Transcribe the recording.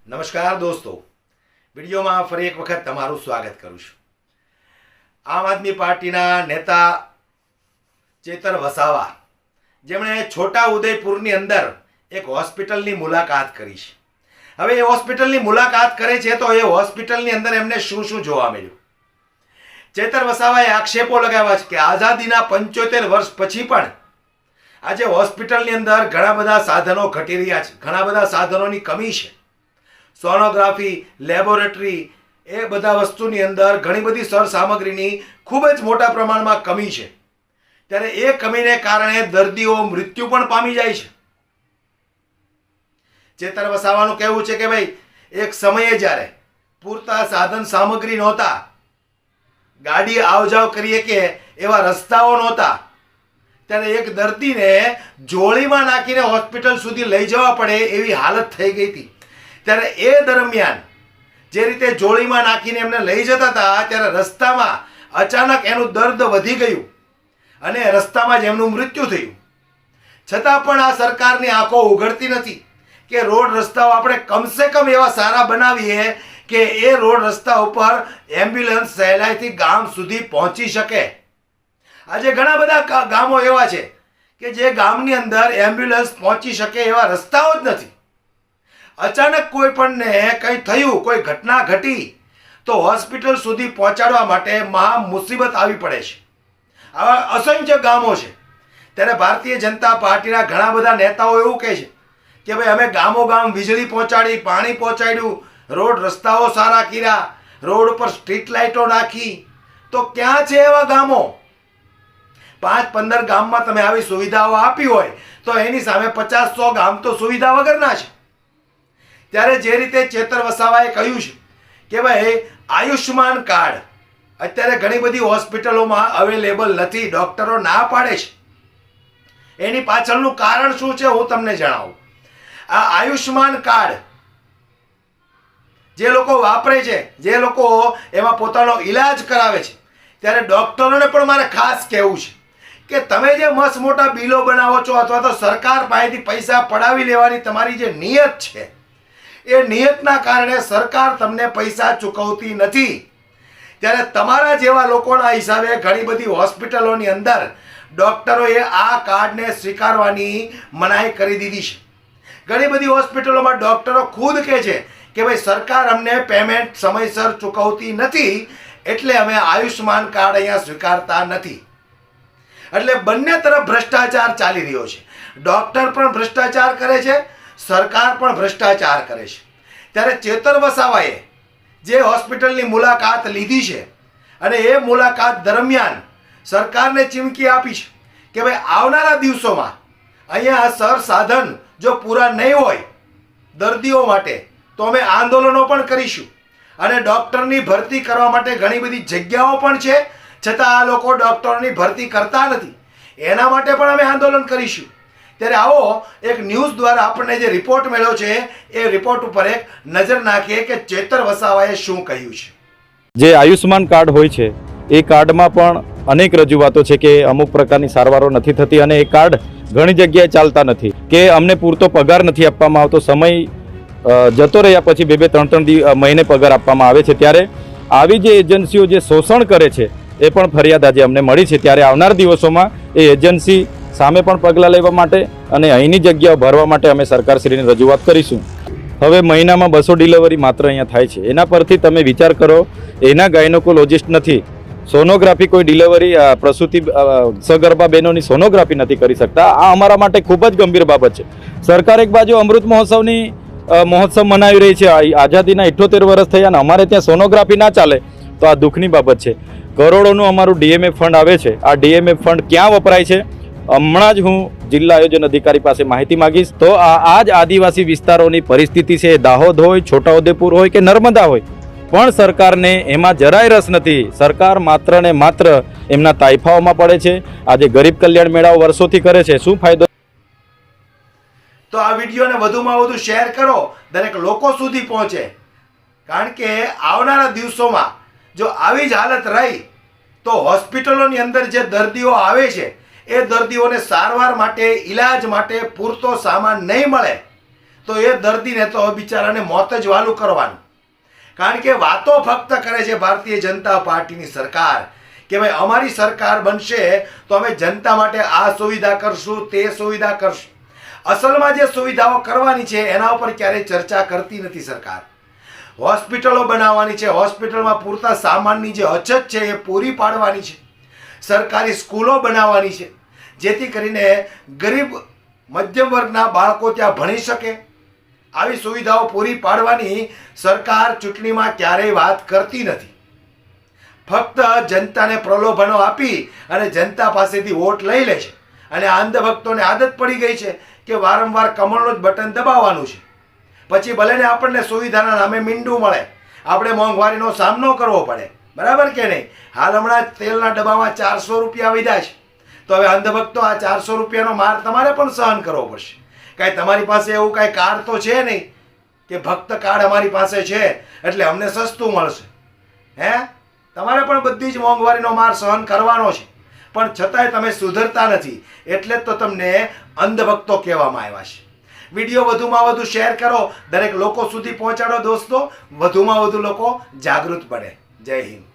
નમસ્કાર દોસ્તો, વિડીયોમાં ફરી એક વખત તમારું સ્વાગત કરું છું. આમ આદમી પાર્ટીના નેતા ચેતર વસાવા, જેમણે છોટા ઉદેપુરની અંદર એક હોસ્પિટલની મુલાકાત કરી છે. હવે એ હોસ્પિટલની મુલાકાત કરે છે તો એ હોસ્પિટલની અંદર એમને શું શું જોવા મળ્યું. ચેતર વસાવાએ આક્ષેપો લગાવ્યા છે કે આઝાદીના 75 વર્ષ પછી પણ આજે હોસ્પિટલની અંદર ઘણા બધા સાધનો ઘટી રહ્યા છે, ઘણા બધા સાધનોની કમી છે. સોનોગ્રાફી, લેબોરેટરી, એ બધા વસ્તુની અંદર ઘણી બધી સરસામગ્રીની ખૂબ જ મોટા પ્રમાણમાં કમી છે. ત્યારે એ કમીને કારણે દર્દીઓ મૃત્યુ પણ પામી જાય છે. ચેતર વસાવાનું કહેવું છે કે ભાઈ, એક સમયે જ્યારે પૂરતા સાધન સામગ્રી નહોતા, ગાડી આવજાવ કરીએ કે એવા રસ્તાઓ નહોતા, ત્યારે એક દર્દીને જોળીમાં નાખીને હોસ્પિટલ સુધી લઈ જવા પડે એવી હાલત થઈ ગઈ હતી. ત્યારે એ દરમિયાન જે રીતે જોળીમાં નાખીને એમને લઈ જતા હતા, ત્યારે રસ્તામાં અચાનક એનું દર્દ વધી ગયું અને રસ્તામાં જ એમનું મૃત્યુ થયું. છતાં પણ આ સરકારની આંખો ઉઘડતી નથી કે રોડ રસ્તાઓ આપણે કમસે કમ એવા સારા બનાવીએ કે એ રોડ રસ્તા ઉપર એમ્બ્યુલન્સ સહેલાઈથી ગામ સુધી પહોંચી શકે. આજે ઘણા બધા ગામો એવા છે કે જે ગામની અંદર એમ્બ્યુલન્સ પહોંચી શકે એવા રસ્તાઓ જ નથી. અચાનક કોઈ પણને કંઈ થયું, કોઈ ઘટના ઘટી, તો હોસ્પિટલ સુધી પહોંચાડવા માટે મહા મુસીબત આવી પડે છે. આવા અસંખ્ય ગામો છે. ત્યારે ભારતીય જનતા પાર્ટીના ઘણા બધા નેતાઓ એવું કહે છે કે ભાઈ અમે ગામો ગામ વીજળી પહોંચાડી, પાણી પહોંચાડ્યું, રોડ રસ્તાઓ સારા કર્યા, રોડ ઉપર સ્ટ્રીટ લાઇટો નાખી. તો ક્યાં છે એવા ગામો? 5-15 ગામમાં તમે આવી સુવિધાઓ આપી હોય તો એની સામે 50-100 ગામ તો સુવિધા વગરના છે. ત્યારે જે રીતે ચેતર વસાવાએ કહ્યું છે કે ભાઈ આયુષ્માન કાર્ડ અત્યારે ઘણી બધી હોસ્પિટલોમાં અવેલેબલ નથી, ડોક્ટરો ના પાડે છે. એની પાછળનું કારણ શું છે હું તમને જણાવું. આ આયુષ્માન કાર્ડ જે લોકો વાપરે છે, જે લોકો એમાં પોતાનો ઈલાજ કરાવે છે, ત્યારે ડોક્ટરોને પણ મારે ખાસ કહેવું છે કે તમે જે મસ્ત મોટા બિલો બનાવો છો અથવા તો સરકાર પાસેથી પૈસા પડાવી લેવાની તમારી જે નિયત છે, એ નિયતના કારણે સરકાર તમને પૈસા ચૂકવતી નથી. ત્યારે તમારા જેવા લોકોના હિસાબે ઘણી બધી હોસ્પિટલોની અંદર ડોક્ટરોએ આ કાર્ડને સ્વીકારવાની મનાઈ કરી દીધી છે. ઘણી બધી હોસ્પિટલોમાં ડોક્ટરો ખુદ કહે છે કે ભાઈ સરકાર અમને પેમેન્ટ સમયસર ચૂકવતી નથી, એટલે અમે આયુષ્માન કાર્ડ અહીંયા સ્વીકારતા નથી. એટલે બંને તરફ ભ્રષ્ટાચાર ચાલી રહ્યો છે. ડોક્ટર પણ ભ્રષ્ટાચાર કરે છે, સરકાર પણ ભ્રષ્ટાચાર કરે છે. ત્યારે ચેતર વસાવાએ જે હોસ્પિટલની મુલાકાત લીધી છે અને એ મુલાકાત દરમિયાન સરકારને ચીમકી આપી છે કે ભાઈ આવનારા દિવસોમાં અહીંયા સાધન જો પૂરા નહીં હોય દર્દીઓ માટે તો અમે આંદોલનો પણ કરીશું. અને ડૉક્ટરની ભરતી કરવા માટે ઘણી બધી જગ્યાઓ પણ છે, છતાં આ લોકો ડૉક્ટરોની ભરતી કરતા નથી. એના માટે પણ અમે આંદોલન કરીશું. ત્યારે આવો એક ન્યૂઝ દ્વારા આપણને જે રિપોર્ટ મળ્યો છે એ રિપોર્ટ ઉપર એક નજર નાખીએ કે ચેતર વસાવાએ શું કહ્યું છે. જે આયુષ્માન કાર્ડ હોય છે એ કાર્ડમાં પણ અનેક રજૂઆતો છે કે અમુક પ્રકારની સારવારો નથી થતી અને એ કાર્ડ ઘણી જગ્યાએ ચાલતા નથી, કે અમને પૂરતો પગાર નથી આપવામાં આવતો, સમય જતો રહ્યા પછી 2-3 મહિને પગાર આપવામાં આવે છે. ત્યારે આવી જે એજન્સીઓ જે શોષણ કરે છે એ પણ ફરિયાદ આજે અમને મળી છે. ત્યારે આવનાર દિવસોમાં એ એજન્સી સામે પણ પગલાં લેવા માટે અને અહીંની જગ્યાઓ ભરવા માટે અમે સરકારશ્રીને રજૂઆત કરીશું. હવે મહિનામાં 200 ડિલિવરી માત્ર અહીંયા થાય છે. એના પરથી તમે વિચાર કરો, એના ગાયનોકોલોજિસ્ટ નથી, સોનોગ્રાફી કોઈ ડિલિવરી પ્રસૂતિ સગર્ભા બહેનોની સોનોગ્રાફી નથી કરી શકતા. આ અમારા માટે ખૂબ જ ગંભીર બાબત છે. સરકાર એક બાજુ અમૃત મહોત્સવ મનાવી રહી છે, આઝાદીના 78 વર્ષ થયા અને અમારે ત્યાં સોનોગ્રાફી ના ચાલે તો આ દુઃખની બાબત છે. કરોડોનું અમારું ડીએમએફ ફંડ આવે છે. આ ડીએમએફ ફંડ ક્યાં વપરાય છે? હમણાં જ હું જિલ્લા આયોજન અધિકારી પાસે માહિતી માંગીશ. તો આ જ આદિવાસી વિસ્તારોની પરિસ્થિતિ છે. દાહોદ હોય, છોટાઉદેપુર હોય કે નર્મદા હોય, પણ સરકારને એમાં જરાય રસ નથી. સરકાર માત્ર ને માત્ર એમના તાઇફાઓમાં પડે છે. આજે ગરીબ કલ્યાણ મેળાઓ વર્ષોથી કરે છે, શું ફાયદો? તો આ વિડીયોને વધુમાં વધુ શેર કરો, દરેક લોકો સુધી પહોંચે. કારણ કે આવનારા દિવસોમાં જો આવી જ હાલત રહી તો હોસ્પિટલોની અંદર જે દર્દીઓ આવે છે એ દર્દીઓને સારવાર માટે, ઈલાજ માટે પૂરતો સામાન નહીં મળે તો એ દર્દીને તો હવે બિચારાને મોત જ વાલું કરવાનું. કારણ કે વાતો ફક્ત કરે છે ભારતીય જનતા પાર્ટીની સરકાર કે ભાઈ અમારી સરકાર બનશે તો અમે જનતા માટે આ સુવિધા કરશું, તે સુવિધા કરશું. અસલમાં જે સુવિધાઓ કરવાની છે એના ઉપર ક્યારેય ચર્ચા કરતી નથી સરકાર. હોસ્પિટલો બનાવવાની છે, હોસ્પિટલમાં પૂરતા સામાનની જે અછત છે એ પૂરી પાડવાની છે. સરકારી સ્કૂલો બનાવવાની છે જેથી કરીને ગરીબ મધ્યમ વર્ગના બાળકો ત્યાં ભણી શકે. આવી સુવિધાઓ પૂરી પાડવાની સરકાર ચૂંટણીમાં ક્યારેય વાત કરતી નથી. ફક્ત જનતાને પ્રલોભનો આપી અને જનતા પાસેથી વોટ લઈ લે છે. અને આ અંધભક્તોને આદત પડી ગઈ છે કે વારંવાર કમળનું જ બટન દબાવવાનું છે. પછી ભલે ને આપણને સુવિધાના નામે મીંડું મળે, આપણે મોંઘવારીનો સામનો કરવો પડે, બરાબર કે નહીં? હાલ હમણાં તેલના ડબ્બામાં 400 રૂપિયા વધ્યા છે. તો હવે અંધભક્તો આ 400 રૂપિયાનો માર તમારે પણ સહન કરવો પડશે. કાંઈ તમારી પાસે એવું કાંઈ કાર્ડ તો છે નહીં કે ભક્ત કાર્ડ અમારી પાસે છે એટલે અમને સસ્તું મળશે. હે, તમારે પણ બધી જ મોંઘવારીનો માર સહન કરવાનો છે. પણ છતાંય તમે સુધરતા નથી એટલે જ તો તમને અંધભક્તો કહેવામાં આવ્યા છે. વિડીયો વધુમાં વધુ શેર કરો, દરેક લોકો સુધી પહોંચાડો દોસ્તો, વધુમાં વધુ લોકો જાગૃત બને. જય હિન્દ.